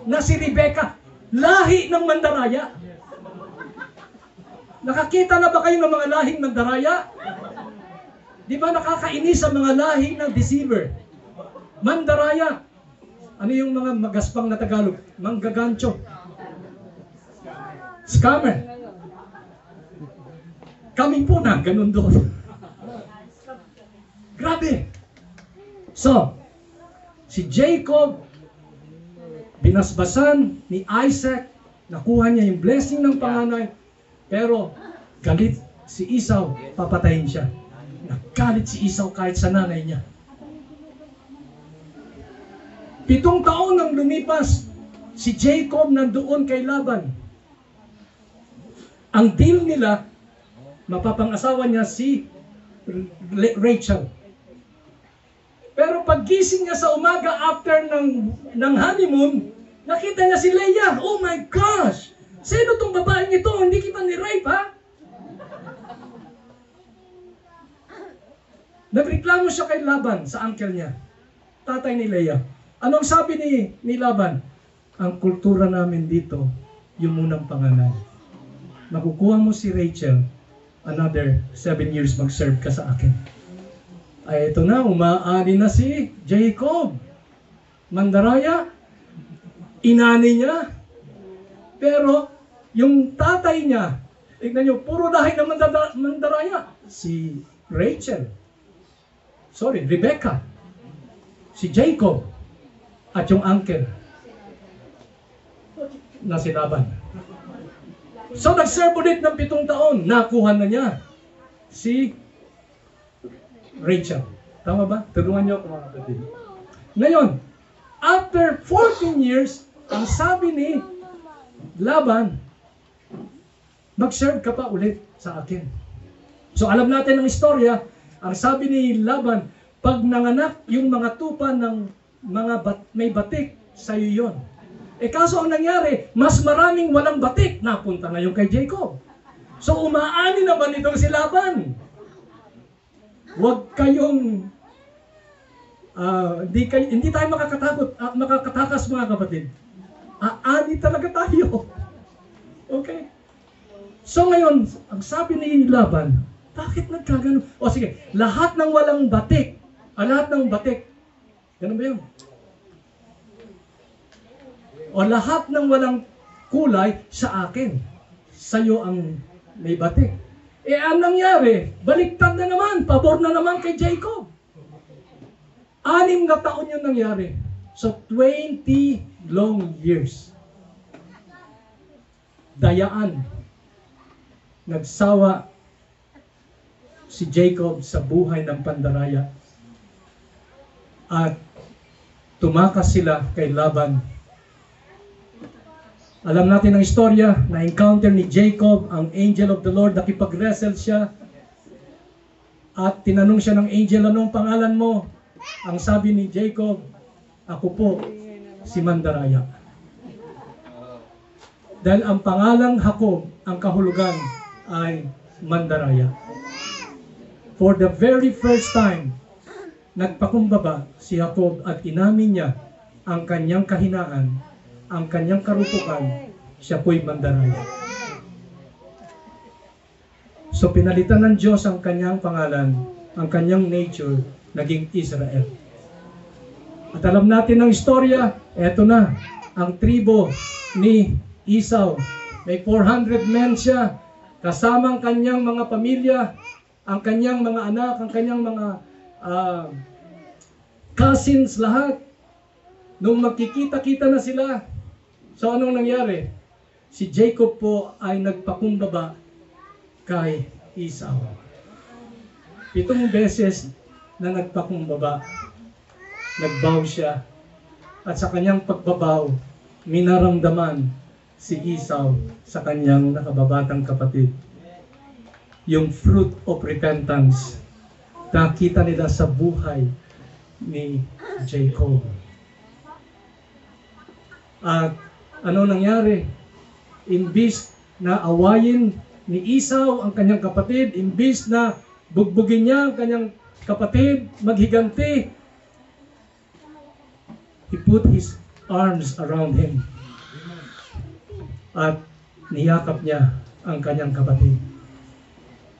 na si Rebecca. Lahi ng mandaraya. Nakakita na ba kayo ng mga lahing mandaraya? Di ba nakakainis sa mga lahi ng deceiver? Mandaraya. Ano yung mga magaspang na Tagalog? Manggagancho. Scammer. Kami po na, ganun doon. Grabe. So, si Jacob, binasbasan ni Isaac, nakuha niya yung blessing ng panganay, pero galit si Esau, papatayin siya. Naggalit si Esau kahit sa nanay niya. 7 taon nang lumipas, si Jacob nandoon kay Laban. Ang deal nila, mapapang-asawa niya si Rachel. Pero paggising niya sa umaga after ng honeymoon, nakita niya si Leah. Oh my gosh! Sino tong babaeng ito? Hindi kita ni-rape, ha? Nagreklamo siya kay Laban sa uncle niya, tatay ni Leah. Anong sabi ni Laban? Ang kultura namin dito, yung munang panganay. Makukuha mo si Rachel, another 7 years mag-serve ka sa akin. Ay, ito na, umaani na si Jacob. Mandaraya, inani niya. Pero, yung tatay niya, tignan nyo, puro dahil ng mandaraya. Si Rachel, Rebecca, si Jacob, at yung uncle na si Laban. So, nag-serve ulit ng 7 taon, nakuha na niya si Rachel. Tama ba? Tulungan niyo ako mga kapatid. Ngayon, after 14 years, ang sabi ni Laban, mag-serve ka pa ulit sa akin. So alam natin ang istorya, ang sabi ni Laban, pag nanganak yung mga tupa ng may batik, sa'yo yun. Kaso ang nangyari, mas maraming walang batik, napunta ngayon kay Jacob. So umaani naman itong si Laban. Huwag kayong, hindi tayo makakatakas mga kapatid. Aani talaga tayo. Okay? So ngayon, ang sabi ni Laban, bakit nagkagano? O sige, lahat ng walang batik, lahat ng batik, ganun ba yun? O lahat ng walang kulay sa akin, sa'yo ang may batik. Ang nangyari, baliktad na naman, pabor na naman kay Jacob. 6 na taon yung nangyari. So 20 long years. Dayaan. Nagsawa si Jacob sa buhay ng pandaraya. At tumakas sila kay Laban. Alam natin ang istorya, na-encounter ni Jacob ang angel of the Lord, nakipag-wrestle siya. At tinanong siya ng angel, anong pangalan mo? Ang sabi ni Jacob, ako po, si Mandaraya. Dahil ang pangalang Jacob, ang kahulugan ay Mandaraya. For the very first time, nagpakumbaba si Jacob at inamin niya ang kanyang kahinaan, ang kanyang karupukan, siya po'y Mandaraya. So pinalitan ng Diyos ang kanyang pangalan, ang kanyang nature, naging Israel. At alam natin ang istorya, eto na, ang tribo ni Esau. May 400 men siya, kasama ang kanyang mga pamilya, ang kanyang mga anak, ang kanyang mga cousins, lahat. Nung magkikita-kita na sila, so anong nangyari? Si Jacob po ay nagpakumbaba kay Esau. 7 beses na nagpakumbaba, nagbow siya, at sa kanyang pagbabaw, minaramdaman si Esau sa kanyang nakababatang kapatid. Yung fruit of repentance, nakita nila sa buhay ni Jacob. At ano nangyari? Imbis na awayin ni Esau ang kanyang kapatid, imbis na bugbugin niya ang kanyang kapatid, maghiganti, he put his arms around him. At niyakap niya ang kanyang kapatid.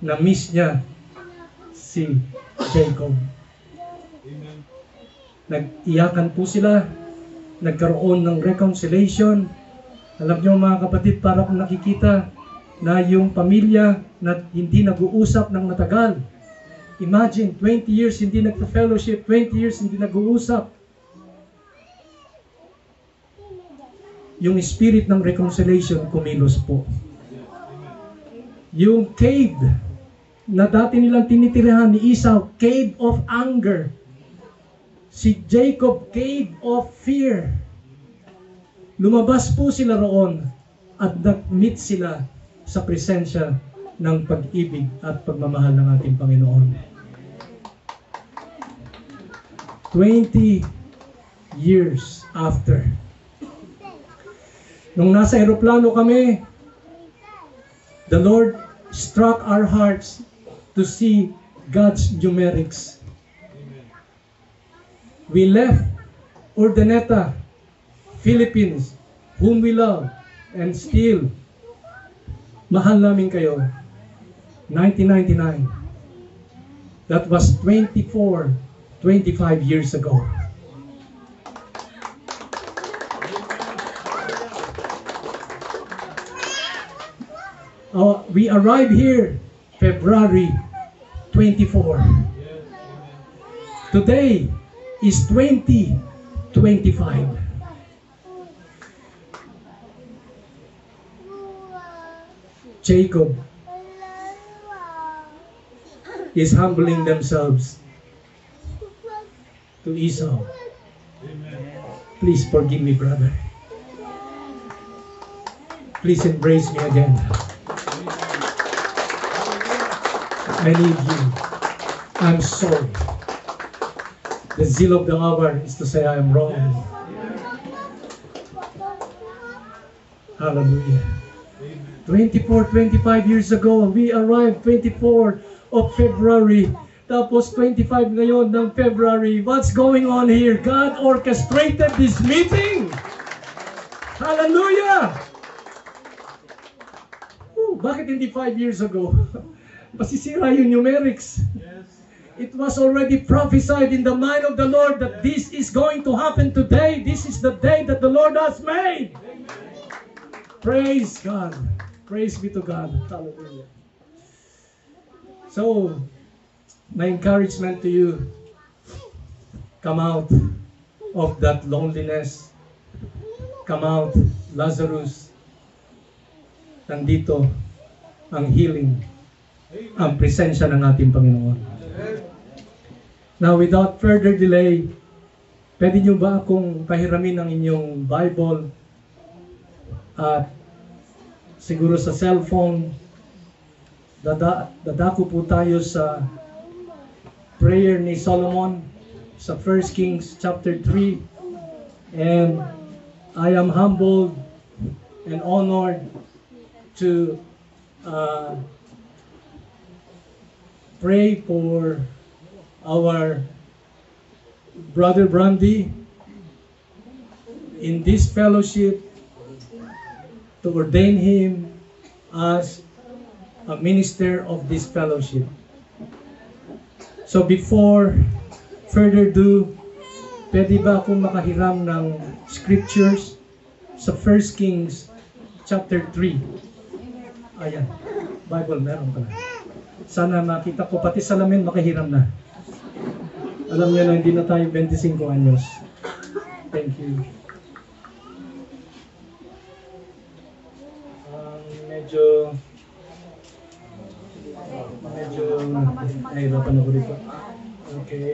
Na-miss niya si Jacob. Nag-iyakan po sila, nagkaroon ng reconciliation. Alam niyo mga kapatid, para kung nakikita na yung pamilya na hindi nag-uusap ng matagal. Imagine, 20 years hindi nagpa-fellowship, 20 years hindi nag-uusap. Yung spirit ng reconciliation kumilos po. Yung cave na dati nilang tinitirahan ni Esau, cave of anger. Si Jacob, cave of fear. Lumabas po sila roon at nag-meet sila sa presensya ng pag-ibig at pagmamahal ng ating Panginoon. 20 years after. Nung nasa eroplano kami, the Lord struck our hearts to see God's numerics. We left Urdaneta, Philippines, whom we love, and still, mahal namin kayo. 1999. That was 25 years ago. We arrived here February 24. Today is 2025. Jacob is humbling themselves to Esau. Please forgive me, brother. Please embrace me again. I need you. I'm sorry. The zeal of the hour is to say I am wrong. Hallelujah. 24, 25 years ago, we arrived 24 of February. Tapos 25 ngayon ng February. What's going on here? God orchestrated this meeting. Hallelujah! Bakit hindi 5 years ago? Masisira yung numerics. It was already prophesied in the mind of the Lord that this is going to happen today. This is the day that the Lord has made. Praise God. Praise be to God. Hallelujah. So, my encouragement to you, come out of that loneliness. Come out, Lazarus. Nandito ang healing, ang presensya ng ating Panginoon. Now, without further delay, pwede nyo ba akong pahiramin ang inyong Bible at siguro sa cellphone, dadako po tayo sa prayer ni Solomon sa 1 Kings chapter 3. And I am humbled and honored to pray for our brother Brandy in this fellowship, to ordain him as a minister of this fellowship. So before further ado, pwede ba akong makahiram ng scriptures sa 1 Kings chapter 3? Ayan, Bible meron pala. Sana makita ko, pati salamin makahiram na. Alam niyo na, hindi na tayo 25 anyos. Thank you. Medyo nahirapan ako dito. Okay.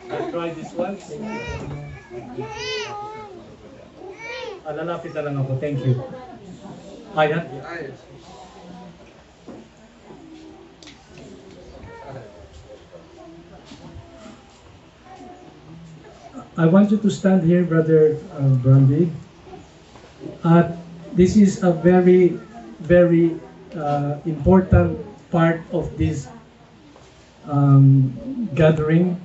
I'll try this one. Thank you. Lalapit na lang ako. Thank you. Ayan. I want you to stand here, Brother Brandy. This is a very, very important part of this gathering.